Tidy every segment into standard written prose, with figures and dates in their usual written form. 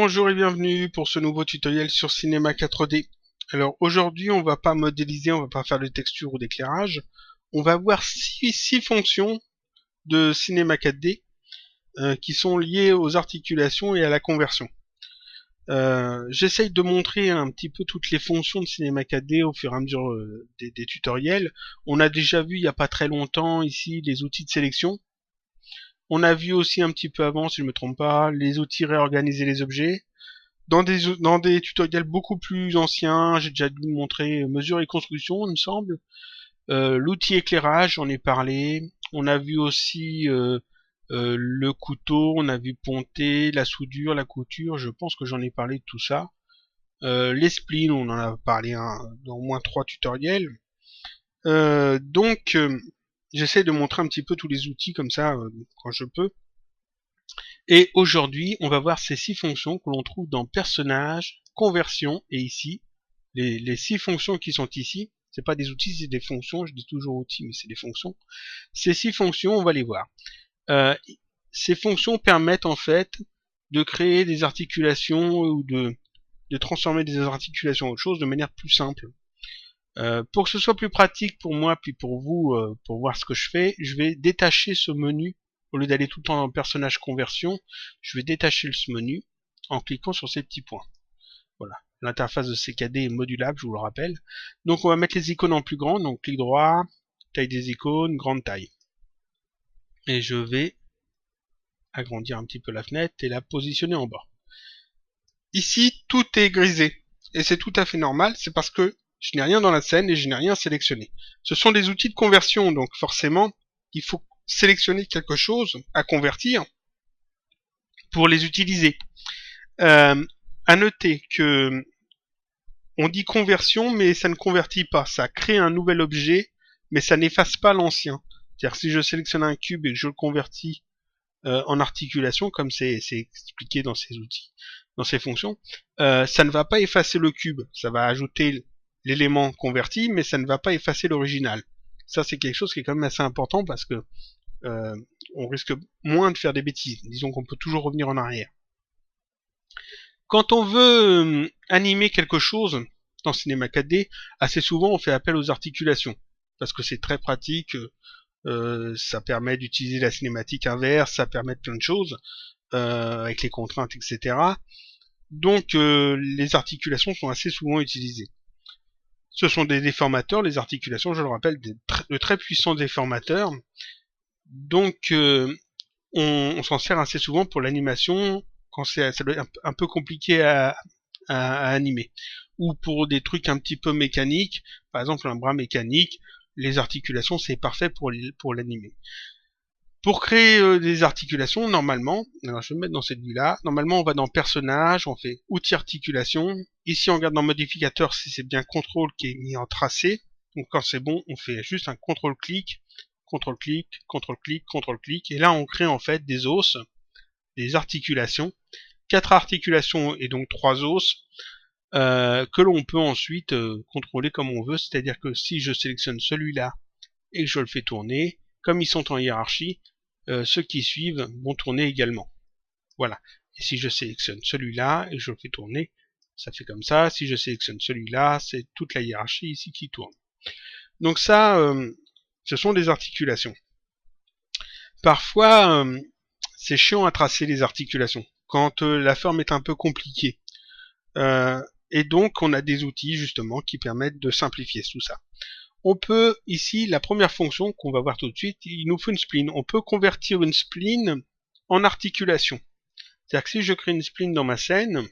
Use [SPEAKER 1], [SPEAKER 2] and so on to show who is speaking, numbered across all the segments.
[SPEAKER 1] Bonjour et bienvenue pour ce nouveau tutoriel sur Cinema 4D. Alors aujourd'hui on va pas modéliser, on va pas faire de texture ou d'éclairage. On va voir six fonctions de Cinema 4D qui sont liées aux articulations et à la conversion. J'essaye de montrer un petit peu toutes les fonctions de Cinema 4D au fur et à mesure des tutoriels. On a déjà vu il n'y a pas très longtemps ici les outils de sélection. On a vu aussi un petit peu avant, si je ne me trompe pas, les outils réorganiser les objets. Dans des tutoriels beaucoup plus anciens, j'ai déjà dû montrer mesure et construction, il me semble. L'outil éclairage, j'en ai parlé. On a vu aussi le couteau, on a vu ponter, la soudure, la couture. Je pense que j'en ai parlé de tout ça. Les splines, on en a parlé dans au moins 3 tutoriels. Donc, j'essaie de montrer un petit peu tous les outils comme ça quand je peux. Et aujourd'hui, on va voir ces 6 fonctions que l'on trouve dans Personnages, Conversion et ici. Les 6 fonctions qui sont ici, c'est pas des outils, c'est des fonctions. Je dis toujours outils, mais c'est des fonctions. Ces 6 fonctions, on va les voir. Ces fonctions permettent en fait de créer des articulations ou de transformer des articulations en autre chose de manière plus simple. Pour que ce soit plus pratique pour moi puis pour vous, pour voir ce que je vais détacher ce menu. Au lieu d'aller tout le temps dans personnage conversion, je vais détacher ce menu en cliquant sur ces petits points. Voilà. L'interface de CKD est modulable, je vous le rappelle. Donc on va mettre les icônes en plus grand, donc clic droit, taille des icônes, grande taille. Et je vais agrandir un petit peu la fenêtre et la positionner en bas. Ici, tout est grisé. Et c'est tout à fait normal, c'est parce que je n'ai rien dans la scène et je n'ai rien sélectionné. Ce sont des outils de conversion, donc forcément, il faut sélectionner quelque chose à convertir pour les utiliser. À noter que on dit conversion, mais ça ne convertit pas. Ça crée un nouvel objet, mais ça n'efface pas l'ancien. C'est-à-dire si je sélectionne un cube et que je le convertis en articulation, comme c'est expliqué dans ces outils, dans ces fonctions, ça ne va pas effacer le cube. Ça va ajouter l'élément converti, mais ça ne va pas effacer l'original. Ça, c'est quelque chose qui est quand même assez important parce que on risque moins de faire des bêtises. Disons qu'on peut toujours revenir en arrière. Quand on veut animer quelque chose dans Cinema 4D, assez souvent on fait appel aux articulations, parce que c'est très pratique, ça permet d'utiliser la cinématique inverse, ça permet de plein de choses, avec les contraintes, etc. Donc les articulations sont assez souvent utilisées. Ce sont des déformateurs, les articulations, je le rappelle, de très puissants déformateurs. Donc on s'en sert assez souvent pour l'animation quand ça doit être un peu compliqué à animer. Ou pour des trucs un petit peu mécaniques, par exemple un bras mécanique, les articulations c'est parfait pour l'animer. Pour créer des articulations, normalement, alors je vais me mettre dans cette vue-là, normalement on va dans Personnages, on fait Outils Articulation. Ici on regarde dans Modificateur si c'est bien Contrôle qui est mis en tracé. Donc quand c'est bon, on fait juste un CTRL-clic, CTRL-clic, CTRL-clic, CTRL-clic, et là on crée en fait des os, des articulations, 4 articulations et donc 3 os, que l'on peut ensuite contrôler comme on veut, c'est-à-dire que si je sélectionne celui-là et que je le fais tourner, comme ils sont en hiérarchie, ceux qui suivent vont tourner également. Voilà. Et si je sélectionne celui-là et que je le fais tourner, ça fait comme ça. Si je sélectionne celui-là, c'est toute la hiérarchie ici qui tourne. Donc ça, ce sont des articulations. Parfois, c'est chiant à tracer les articulations, quand la forme est un peu compliquée. Et donc, on a des outils, justement, qui permettent de simplifier tout ça. On peut, ici, la première fonction qu'on va voir tout de suite, il nous faut une spline. On peut convertir une spline en articulation. C'est-à-dire que si je crée une spline dans ma scène,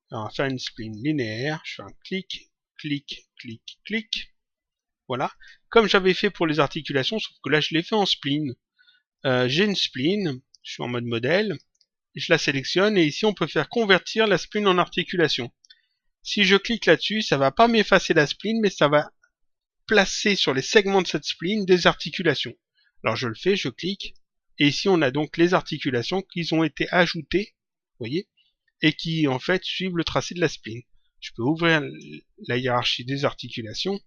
[SPEAKER 1] alors on va faire une spline linéaire, je fais un clic, clic, clic, clic. Voilà. Comme j'avais fait pour les articulations, sauf que là, je l'ai fait en spline. J'ai une spline, je suis en mode modèle, je la sélectionne et ici on peut faire convertir la spline en articulation. Si je clique là-dessus, ça va pas m'effacer la spline, mais ça va placer sur les segments de cette spline des articulations. Alors je le fais, je clique, et ici on a donc les articulations qui ont été ajoutées, vous voyez, et qui en fait suivent le tracé de la spline. Je peux ouvrir la hiérarchie des articulations,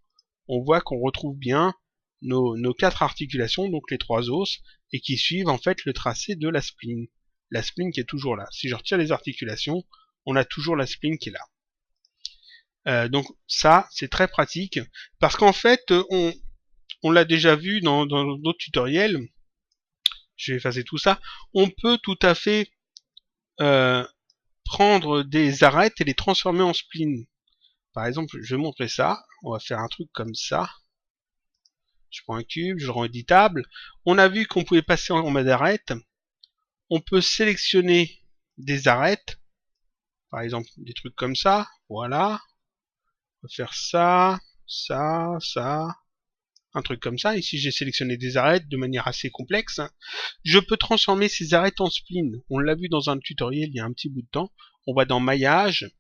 [SPEAKER 1] on voit qu'on retrouve bien nos 4 articulations, donc les 3 os, et qui suivent en fait le tracé de la spline. la spline qui est toujours là. Si je retire les articulations, on a toujours la spline qui est là. Donc ça, c'est très pratique, parce qu'en fait, on l'a déjà vu dans d'autres tutoriels, je vais effacer tout ça, on peut tout à fait prendre des arêtes et les transformer en spleen. Par exemple, je vais montrer ça, on va faire un truc comme ça. Je prends un cube, je le rends éditable. On a vu qu'on pouvait passer en mode arête. On peut sélectionner des arêtes, par exemple des trucs comme ça, voilà. On va faire ça, ça, un truc comme ça. Ici j'ai sélectionné des arêtes de manière assez complexe. Je peux transformer ces arêtes en spleen. On l'a vu dans un tutoriel il y a un petit bout de temps. On va dans maillage,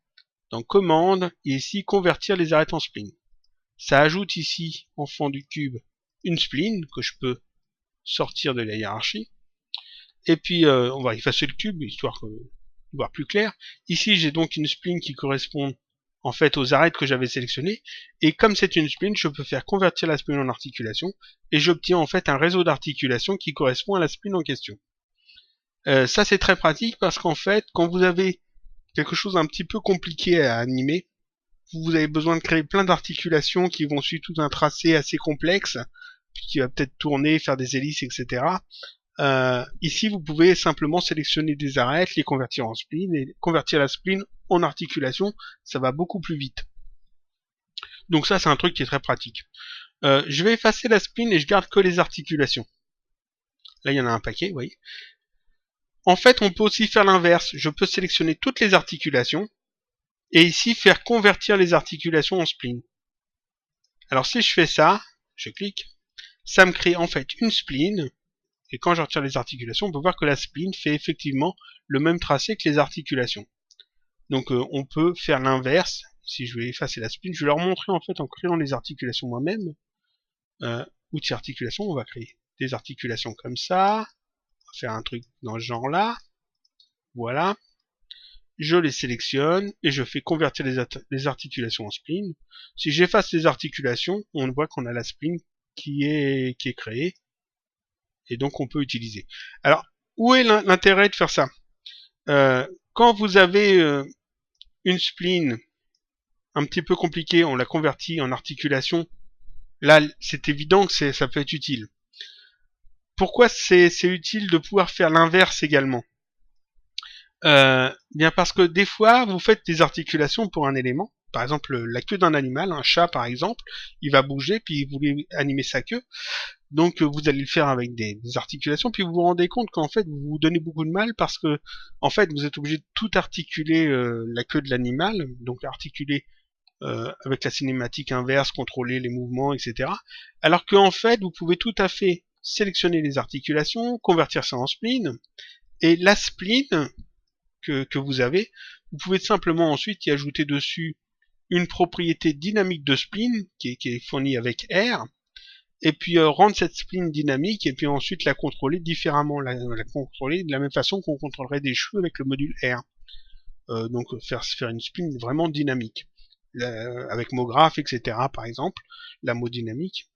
[SPEAKER 1] dans commande, et ici convertir les arêtes en spleen. Ça ajoute ici, en fond du cube, une spleen que je peux sortir de la hiérarchie. Et puis on va effacer le cube, histoire de voir plus clair. Ici j'ai donc une spleen qui correspond en fait aux arêtes que j'avais sélectionnées, et comme c'est une spleen, je peux faire convertir la spleen en articulation, et j'obtiens en fait un réseau d'articulation qui correspond à la spleen en question. Ça c'est très pratique, parce qu'en fait, quand vous avez quelque chose d'un petit peu compliqué à animer, vous avez besoin de créer plein d'articulations qui vont suivre tout un tracé assez complexe, qui va peut-être tourner, faire des hélices, etc. Ici, vous pouvez simplement sélectionner des arêtes, les convertir en spleen, et convertir la spleen en articulation, ça va beaucoup plus vite. Donc ça, c'est un truc qui est très pratique. Je vais effacer la spleen et je garde que les articulations. Là, il y en a un paquet, vous voyez. En fait, on peut aussi faire l'inverse. Je peux sélectionner toutes les articulations, et ici, faire convertir les articulations en spleen. Alors si je fais ça, je clique, ça me crée en fait une spleen, et quand je retire les articulations, on peut voir que la spleen fait effectivement le même tracé que les articulations. Donc on peut faire l'inverse. Si je vais effacer la spleen, je vais leur montrer en fait en créant les articulations moi-même. Outil articulation, on va créer des articulations comme ça. On va faire un truc dans ce genre-là. Voilà. Je les sélectionne et je fais convertir les articulations en spleen. Si j'efface les articulations, on voit qu'on a la spleen qui est créée. Et donc on peut utiliser. Alors, où est l'intérêt de faire ça? Quand vous avez une spleen un petit peu compliquée, on la convertit en articulation, là c'est évident que ça peut être utile. Pourquoi c'est utile de pouvoir faire l'inverse également? Bien parce que des fois vous faites des articulations pour un élément, par exemple la queue d'un animal, un chat par exemple, il va bouger puis vous voulez animer sa queue. Donc vous allez le faire avec des articulations, puis vous vous rendez compte qu'en fait vous vous donnez beaucoup de mal parce que en fait vous êtes obligé de tout articuler la queue de l'animal, donc articuler avec la cinématique inverse, contrôler les mouvements, etc. Alors qu'en fait vous pouvez tout à fait sélectionner les articulations, convertir ça en spleen, et la spleen que vous avez, vous pouvez simplement ensuite y ajouter dessus une propriété dynamique de spleen qui est fournie avec R, et puis rendre cette spleen dynamique, et puis ensuite la contrôler différemment, la contrôler de la même façon qu'on contrôlerait des cheveux avec le module R. Donc faire une spleen vraiment dynamique, avec MoGraph, etc. par exemple, la mot dynamique.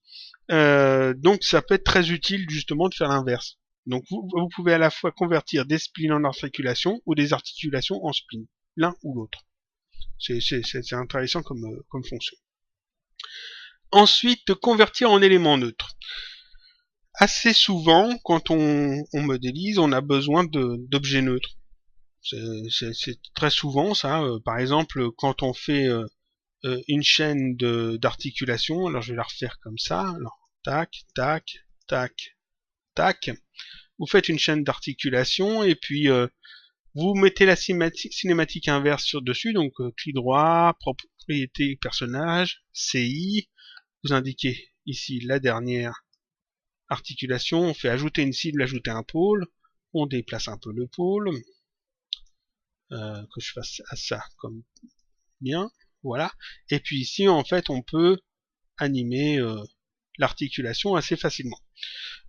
[SPEAKER 1] Donc ça peut être très utile justement de faire l'inverse. Donc vous pouvez à la fois convertir des spleens en articulation ou des articulations en spleen, l'un ou l'autre. C'est intéressant comme fonction. Ensuite, convertir en élément neutre. Assez souvent, quand on modélise, on a besoin d'objets neutres. C'est très souvent ça. Par exemple, quand on fait une chaîne d'articulation, alors je vais la refaire comme ça. Alors, tac, tac, tac, tac. Vous faites une chaîne d'articulation et puis vous mettez la cinématique inverse sur dessus. Donc, clic droit, propriété personnage, CI. Vous indiquez ici la dernière articulation, on fait ajouter une cible, ajouter un pôle, on déplace un peu le pôle, que je fasse à ça comme bien, voilà, et puis ici en fait on peut animer l'articulation assez facilement.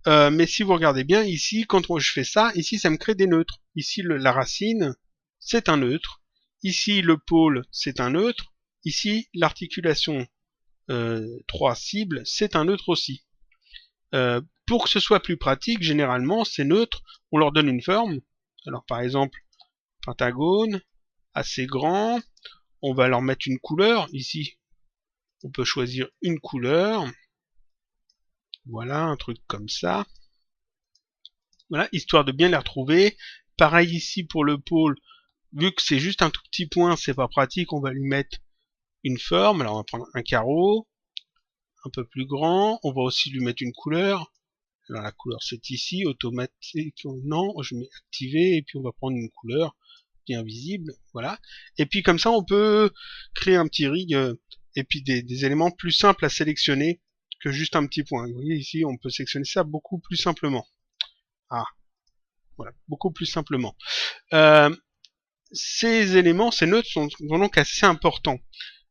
[SPEAKER 1] Mais si vous regardez bien ici, quand je fais ça, ici ça me crée des neutres. Ici la racine, c'est un neutre, ici le pôle, c'est un neutre, ici l'articulation 3 cibles, c'est un neutre aussi. Pour que ce soit plus pratique, généralement, ces neutres, on leur donne une forme. Alors par exemple, pentagone, assez grand, on va leur mettre une couleur, ici on peut choisir une couleur, voilà, un truc comme ça, voilà, histoire de bien les retrouver. Pareil ici pour le pôle, vu que c'est juste un tout petit point, c'est pas pratique, on va lui mettre une forme, alors on va prendre un carreau, un peu plus grand, on va aussi lui mettre une couleur, alors la couleur c'est ici, automatique, non, je mets activer, et puis on va prendre une couleur bien visible, voilà, et puis comme ça on peut créer un petit rig, et puis des éléments plus simples à sélectionner que juste un petit point. Vous voyez ici, on peut sélectionner ça beaucoup plus simplement. Ah, voilà, beaucoup plus simplement. Ces éléments, ces nœuds sont donc assez importants.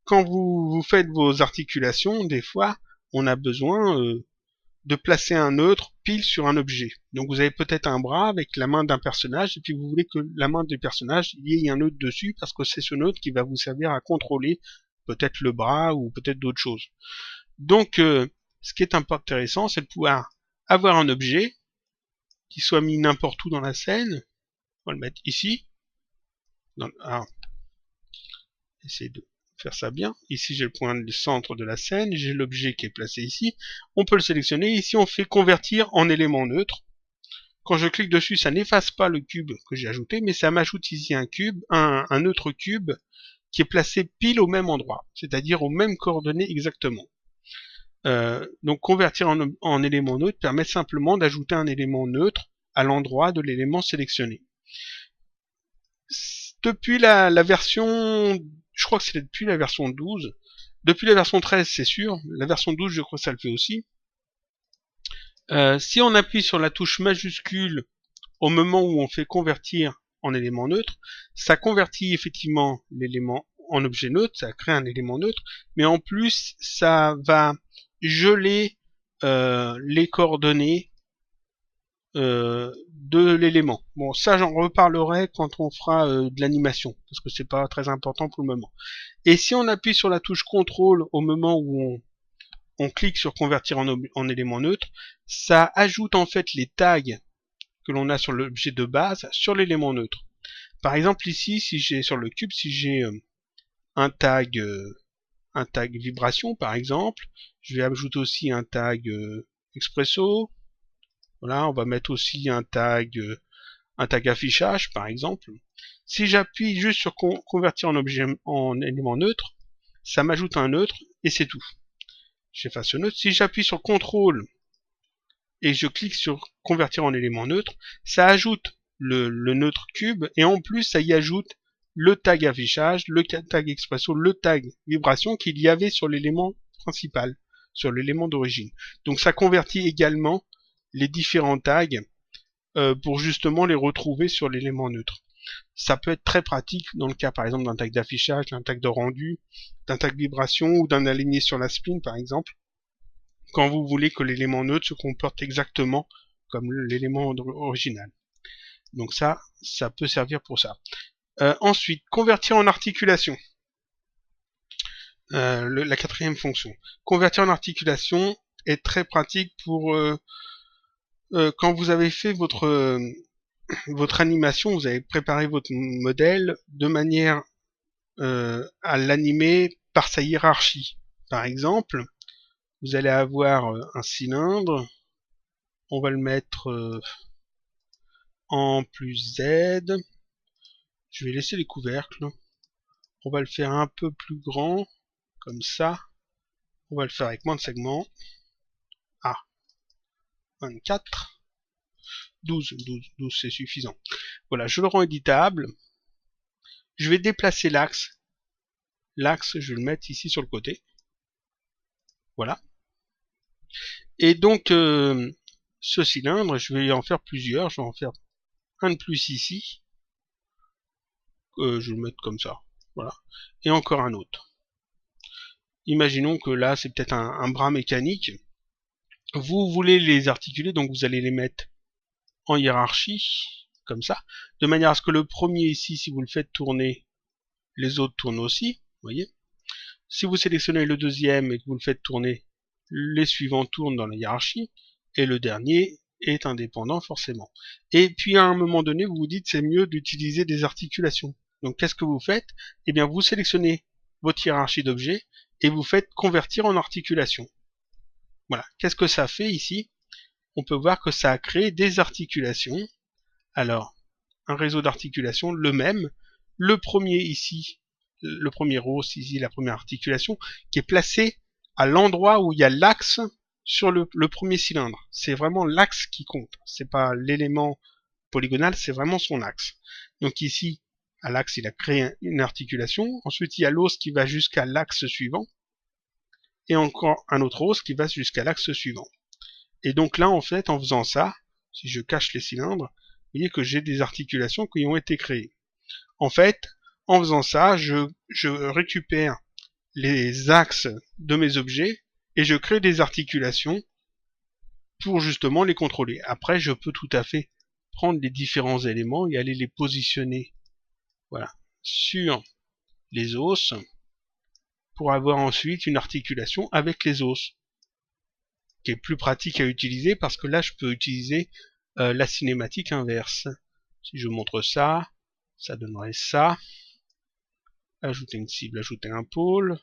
[SPEAKER 1] Quand vous faites vos articulations, des fois, on a besoin de placer un neutre pile sur un objet. Donc vous avez peut-être un bras avec la main d'un personnage, et puis vous voulez que la main du personnage, il y ait un neutre dessus, parce que c'est ce neutre qui va vous servir à contrôler peut-être le bras ou peut-être d'autres choses. Donc ce qui est intéressant, c'est de pouvoir avoir un objet qui soit mis n'importe où dans la scène. On va le mettre ici. Essayer de faire ça bien. Ici j'ai le point du centre de la scène, j'ai l'objet qui est placé ici. On peut le sélectionner. Ici on fait convertir en élément neutre. Quand je clique dessus, ça n'efface pas le cube que j'ai ajouté, mais ça m'ajoute ici un cube, un autre cube qui est placé pile au même endroit, c'est-à-dire aux mêmes coordonnées exactement. Donc convertir en élément neutre permet simplement d'ajouter un élément neutre à l'endroit de l'élément sélectionné. Depuis la version, je crois que c'est depuis la version 12, depuis la version 13 c'est sûr, la version 12 je crois que ça le fait aussi. Si on appuie sur la touche majuscule au moment où on fait convertir en élément neutre, ça convertit effectivement l'élément en objet neutre, ça crée un élément neutre, mais en plus ça va geler les coordonnées de l'élément. Bon, ça j'en reparlerai quand on fera de l'animation, parce que c'est pas très important pour le moment. Et si on appuie sur la touche contrôle au moment où on clique sur convertir en élément neutre, ça ajoute en fait les tags que l'on a sur l'objet de base sur l'élément neutre. Par exemple ici, si j'ai sur le cube, si j'ai un tag vibration par exemple, je vais ajouter aussi un tag expresso. Voilà, on va mettre aussi un tag affichage par exemple. Si j'appuie juste sur convertir en élément neutre, ça m'ajoute un neutre et c'est tout. J'efface ce neutre. Si j'appuie sur CTRL et je clique sur convertir en élément neutre, ça ajoute le neutre cube et en plus ça y ajoute le tag affichage, le tag expresso, le tag vibration qu'il y avait sur l'élément principal, sur l'élément d'origine. Donc ça convertit également les différents tags pour justement les retrouver sur l'élément neutre. Ça peut être très pratique dans le cas par exemple d'un tag d'affichage, d'un tag de rendu, d'un tag vibration ou d'un aligné sur la spline par exemple, quand vous voulez que l'élément neutre se comporte exactement comme l'élément original. Donc ça peut servir pour ça. Ensuite, convertir en articulation. La quatrième fonction. Convertir en articulation est très pratique pour quand vous avez fait votre animation, vous avez préparé votre modèle de manière à l'animer par sa hiérarchie. Par exemple, vous allez avoir un cylindre, on va le mettre en plus Z, je vais laisser les couvercles, on va le faire un peu plus grand, comme ça, on va le faire avec moins de segments, 24, 12 c'est suffisant. Voilà, je le rends éditable, je vais déplacer l'axe, je vais le mettre ici sur le côté, voilà. Et donc, ce cylindre, je vais en faire plusieurs, je vais en faire un de plus ici, je vais le mettre comme ça, voilà, et encore un autre. Imaginons que là, c'est peut-être un bras mécanique, vous voulez les articuler, donc vous allez les mettre en hiérarchie, comme ça, de manière à ce que le premier ici, si vous le faites tourner, les autres tournent aussi, vous voyez. Si vous sélectionnez le deuxième et que vous le faites tourner, les suivants tournent dans la hiérarchie, et le dernier est indépendant forcément. Et puis à un moment donné, vous vous dites c'est mieux d'utiliser des articulations. Donc qu'est-ce que vous faites? Eh bien vous sélectionnez votre hiérarchie d'objets et vous faites convertir en articulation. Voilà. Qu'est-ce que ça fait ici? On peut voir que ça a créé des articulations. Alors, un réseau d'articulations, le même. Le premier ici, le premier rose ici, la première articulation, qui est placée à l'endroit où il y a l'axe sur le premier cylindre. C'est vraiment l'axe qui compte. C'est pas l'élément polygonal, c'est vraiment son axe. Donc ici, à l'axe, il a créé une articulation. Ensuite, il y a l'os qui va jusqu'à l'axe suivant. Et encore un autre os qui va jusqu'à l'axe suivant. Et donc là, en fait, en faisant ça, si je cache les cylindres, vous voyez que j'ai des articulations qui ont été créées. En fait, en faisant ça, je récupère les axes de mes objets et je crée des articulations pour justement les contrôler. Après, je peux tout à fait prendre les différents éléments et aller les positionner, voilà, sur les os pour avoir ensuite une articulation avec les os, qui est plus pratique à utiliser parce que là, je peux utiliser la cinématique inverse. Si je montre ça, ça donnerait ça. Ajouter une cible, ajouter un pôle.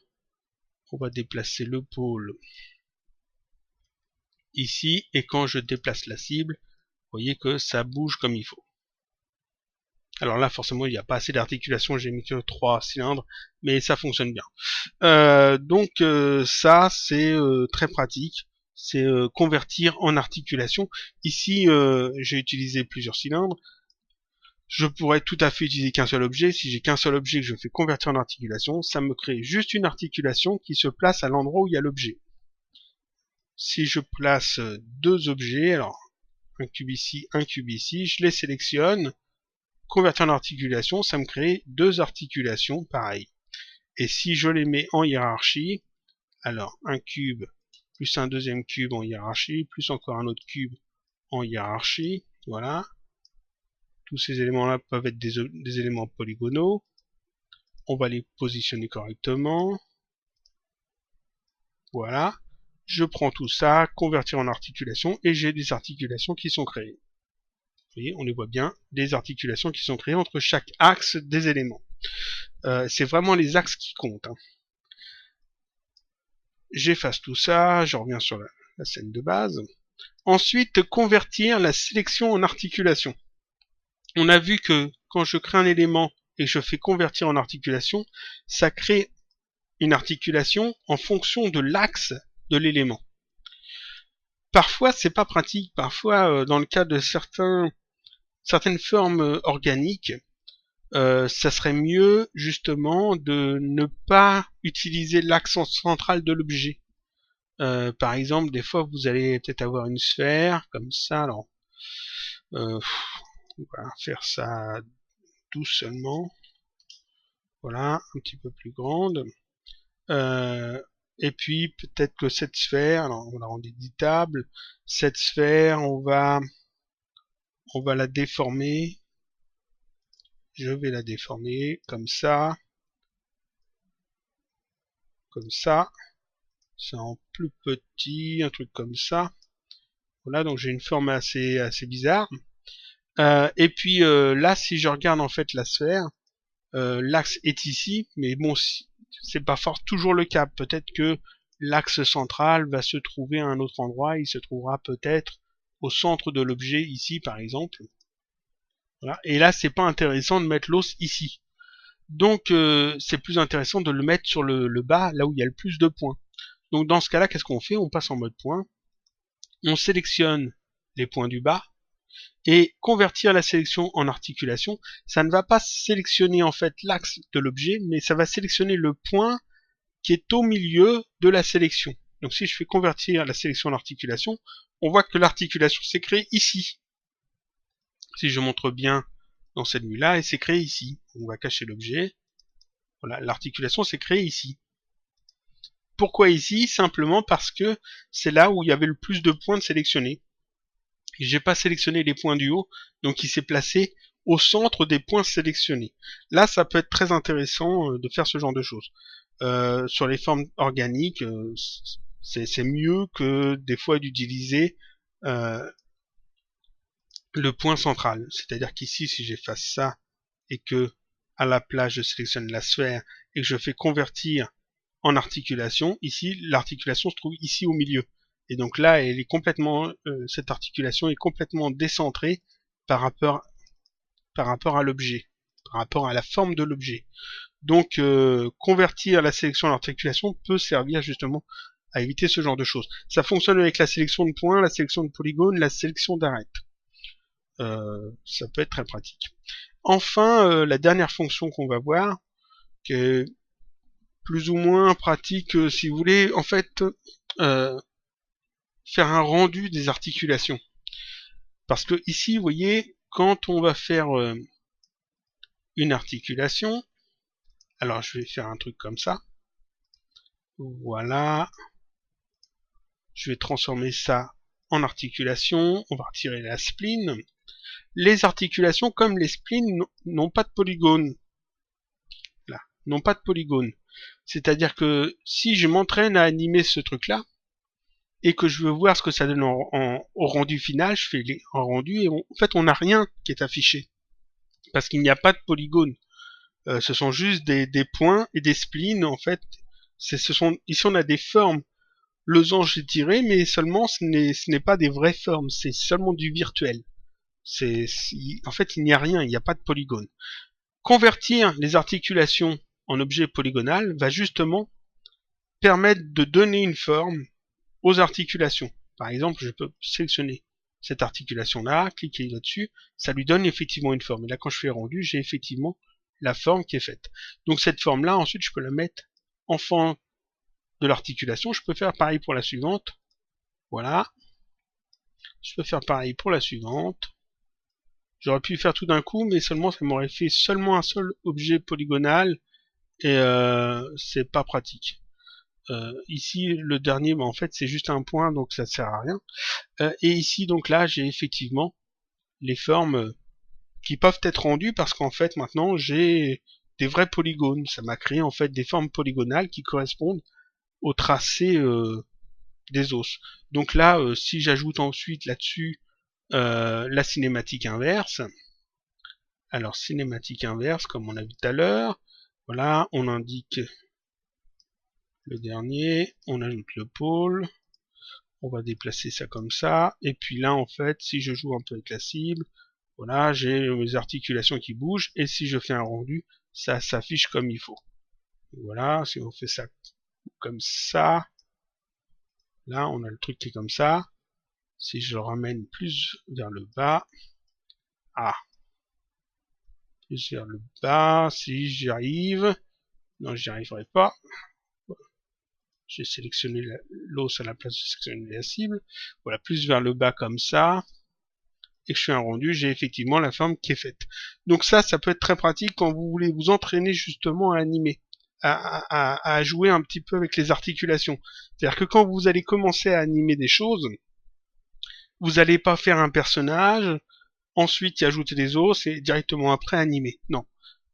[SPEAKER 1] On va déplacer le pôle ici, et quand je déplace la cible, vous voyez que ça bouge comme il faut. Alors là, forcément, il n'y a pas assez d'articulation, j'ai mis que 3 cylindres, mais ça fonctionne bien. Donc ça, c'est très pratique, c'est convertir en articulation. Ici, j'ai utilisé plusieurs cylindres. Je pourrais tout à fait utiliser qu'un seul objet. Si j'ai qu'un seul objet que je fais convertir en articulation, ça me crée juste une articulation qui se place à l'endroit où il y a l'objet. Si je place deux objets, alors un cube ici, je les sélectionne, convertir en articulation, ça me crée deux articulations pareilles. Et si je les mets en hiérarchie, alors un cube plus un deuxième cube en hiérarchie, plus encore un autre cube en hiérarchie, voilà. Tous ces éléments-là peuvent être des éléments polygonaux. On va les positionner correctement. Voilà. Je prends tout ça, convertir en articulation, et j'ai des articulations qui sont créées. Vous voyez, on les voit bien, des articulations qui sont créées entre chaque axe des éléments. C'est vraiment les axes qui comptent. Hein. J'efface tout ça, je reviens sur la scène de base. Ensuite, convertir la sélection en articulation. On a vu que quand je crée un élément et que je fais convertir en articulation, ça crée une articulation en fonction de l'axe de l'élément. Parfois, c'est pas pratique. Parfois, dans le cas de certaines formes organiques, ça serait mieux justement de ne pas utiliser l'axe central de l'objet. Par exemple, des fois, vous allez peut-être avoir une sphère comme ça. Alors, on va faire ça doucement. Voilà, un petit peu plus grande. Et puis peut-être que cette sphère, alors on la rend éditable. Cette sphère, on va la déformer. Je vais la déformer comme ça. Comme ça. C'est en plus petit, un truc comme ça. Voilà, donc j'ai une forme assez bizarre. Et puis là, si je regarde en fait la sphère, l'axe est ici, mais bon, c'est pas toujours le cas. Peut-être que l'axe central va se trouver à un autre endroit. Il se trouvera peut-être au centre de l'objet ici, par exemple. Voilà. Et là, c'est pas intéressant de mettre l'os ici. Donc, c'est plus intéressant de le mettre sur le bas, là où il y a le plus de points. Donc, dans ce cas-là, qu'est-ce qu'on fait? On passe en mode point. On sélectionne les points du bas. Et convertir la sélection en articulation, ça ne va pas sélectionner en fait l'axe de l'objet, mais ça va sélectionner le point qui est au milieu de la sélection. Donc si je fais convertir la sélection en articulation, on voit que l'articulation s'est créée ici. Si je montre bien dans cette vue-là, elle s'est créée ici. On va cacher l'objet. Voilà, l'articulation s'est créée ici. Pourquoi ici? Simplement parce que c'est là où il y avait le plus de points de sélectionnés. J'ai pas sélectionné les points du haut, donc il s'est placé au centre des points sélectionnés. Là, ça peut être très intéressant de faire ce genre de choses. Sur les formes organiques, c'est mieux que des fois d'utiliser le point central. C'est-à-dire qu'ici, si j'efface ça et que à la place je sélectionne la sphère et que je fais convertir en articulation, ici l'articulation se trouve ici au milieu. Et donc là, elle est complètement, cette articulation est complètement décentrée par rapport à l'objet, par rapport à la forme de l'objet. Donc convertir la sélection en articulation peut servir justement à éviter ce genre de choses. Ça fonctionne avec la sélection de points, la sélection de polygones, la sélection d'arêtes. Ça peut être très pratique. Enfin, la dernière fonction qu'on va voir, qui est plus ou moins pratique si vous voulez, en fait, faire un rendu des articulations. Parce que ici, vous voyez, quand on va faire une articulation, alors je vais faire un truc comme ça. Voilà. Je vais transformer ça en articulation. On va retirer la spline. Les articulations, comme les splines, n'ont pas de polygone. Là, n'ont pas de polygone. C'est-à-dire que si je m'entraîne à animer ce truc-là, et que je veux voir ce que ça donne au rendu final, je fais un rendu, et en fait on n'a rien qui est affiché. Parce qu'il n'y a pas de polygone. Ce sont juste des points et des splines, en fait. Ici on a des formes losanges étirées, mais seulement ce n'est pas des vraies formes, c'est seulement du virtuel. En fait, il n'y a rien, il n'y a pas de polygone. Convertir les articulations en objet polygonal va justement permettre de donner une forme aux articulations. Par exemple, je peux sélectionner cette articulation-là, cliquer là-dessus, ça lui donne effectivement une forme. Et là, quand je fais rendu, j'ai effectivement la forme qui est faite. Donc cette forme-là, ensuite, je peux la mettre en fond de l'articulation. Je peux faire pareil pour la suivante. Voilà. Je peux faire pareil pour la suivante. J'aurais pu faire tout d'un coup, mais seulement ça m'aurait fait seulement un seul objet polygonal et c'est pas pratique. Ici, le dernier, en fait, c'est juste un point, donc ça sert à rien. Et ici, donc là, j'ai effectivement les formes qui peuvent être rendues parce qu'en fait, maintenant, j'ai des vrais polygones. Ça m'a créé en fait des formes polygonales qui correspondent au tracé des os. Donc là, si j'ajoute ensuite là-dessus la cinématique inverse, alors cinématique inverse, comme on a vu tout à l'heure, voilà, on indique le dernier, on ajoute le pôle, on va déplacer ça comme ça, et puis là en fait, si je joue un peu avec la cible, voilà, j'ai mes articulations qui bougent, et si je fais un rendu, ça s'affiche comme il faut. Voilà, si on fait ça comme ça, là on a le truc qui est comme ça, si je le ramène plus vers le bas, plus vers le bas, si j'y arrive, non j'y arriverai pas, j'ai sélectionné l'os à la place de sélectionner la cible, voilà, plus vers le bas comme ça, et que je fais un rendu, j'ai effectivement la forme qui est faite. Donc ça peut être très pratique quand vous voulez vous entraîner justement à animer, à jouer un petit peu avec les articulations. C'est-à-dire que quand vous allez commencer à animer des choses, vous n'allez pas faire un personnage, ensuite y ajouter des os et directement après animer. Non.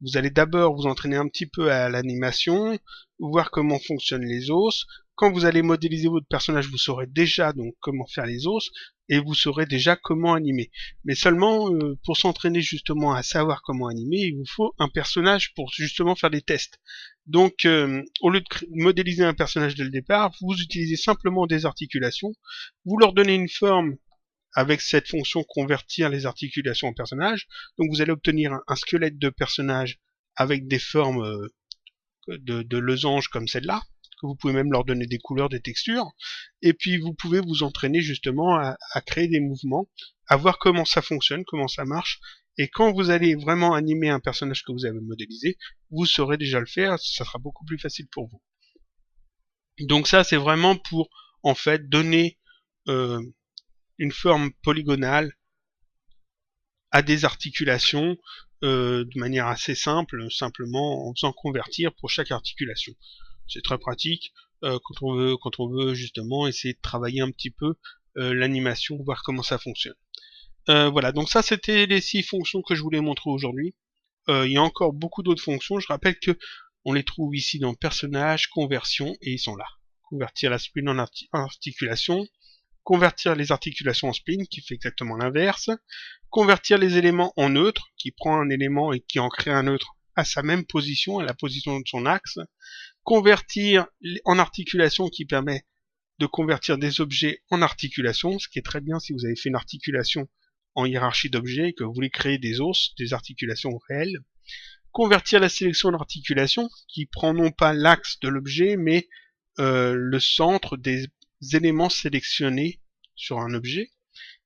[SPEAKER 1] Vous allez d'abord vous entraîner un petit peu à l'animation, voir comment fonctionnent les os. Quand vous allez modéliser votre personnage, vous saurez déjà donc comment faire les os et vous saurez déjà comment animer. Mais seulement pour s'entraîner justement à savoir comment animer, il vous faut un personnage pour justement faire des tests. Donc au lieu de modéliser un personnage dès le départ, vous utilisez simplement des articulations, vous leur donnez une forme avec cette fonction convertir les articulations en personnages. Donc vous allez obtenir un squelette de personnage avec des formes de losanges comme celle-là, que vous pouvez même leur donner des couleurs, des textures, et puis vous pouvez vous entraîner justement à créer des mouvements, à voir comment ça fonctionne, comment ça marche, et quand vous allez vraiment animer un personnage que vous avez modélisé, vous saurez déjà le faire, ça sera beaucoup plus facile pour vous. Donc ça c'est vraiment pour en fait donner une forme polygonale à des articulations de manière assez simple, simplement en faisant convertir pour chaque articulation. C'est très pratique quand on veut justement essayer de travailler un petit peu l'animation, voir comment ça fonctionne. Voilà, donc ça c'était les 6 fonctions que je voulais montrer aujourd'hui. Il y a encore beaucoup d'autres fonctions, je rappelle que on les trouve ici dans personnage, conversion, et ils sont là. Convertir la spline en articulation, convertir les articulations en spline, qui fait exactement l'inverse, convertir les éléments en neutres, qui prend un élément et qui en crée un neutre à sa même position, à la position de son axe, convertir en articulation, qui permet de convertir des objets en articulation, ce qui est très bien si vous avez fait une articulation en hiérarchie d'objets et que vous voulez créer des os, des articulations réelles. Convertir la sélection en articulation, qui prend non pas l'axe de l'objet, mais le centre des éléments sélectionnés sur un objet.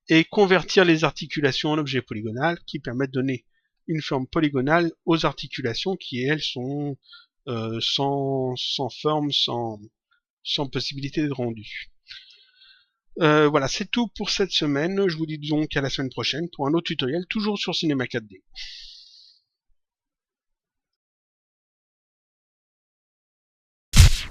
[SPEAKER 1] Et convertir les articulations en objets polygonales, qui permettent de donner une forme polygonale aux articulations qui, elles, sont sans forme, sans possibilité de rendu. Voilà, c'est tout pour cette semaine. Je vous dis donc à la semaine prochaine pour un autre tutoriel, toujours sur Cinema 4D.